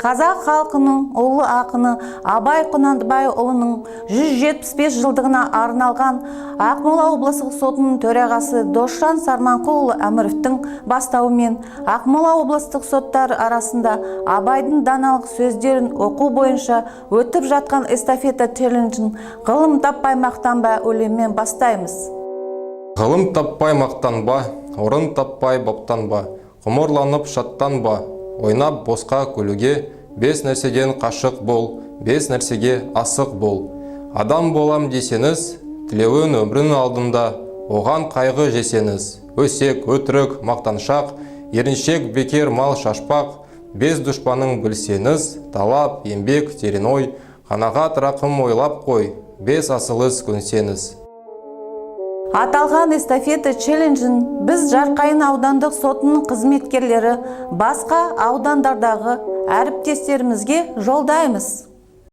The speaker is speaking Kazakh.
Қазақ халқының ұлы ақыны Абай Құнанбайұлының 175 жылдығына арналған Ақмола облыстық сотының төрағасы Досжан Сарманқұлұлы Әміровтің бастауымен Ақмола облыстық соттар арасында Абайдың даналық сөздерін оқу бойынша өтіп жатқан эстафета челленджін ғылым таппай мақтанба өлеңмен бастаймыз. Ғылым таппай мақтанба, орын таппай баптанба, құмырланып шаттанба, ойнап босқа көлуге, 5 нәрседен қашық бол, 5 нәрсеге асық бол. Адам болам десеңіз, тілеуін өмірін алдында, оған қайғы жесеңіз, өсек, өтірік, мақтаншақ, еріншек, бекер мал шашпақ, 5 дұшпаның білсеңіз, талап, еңбек, терең ой, қанағат рақым ойлап қой, 5 асылыз көнсеңіз. Аталған эстафета челленджін біз Жарқайың аудандық сотының қызметкерлері басқа аудандардағы әріптестерімізге жолдаймыз.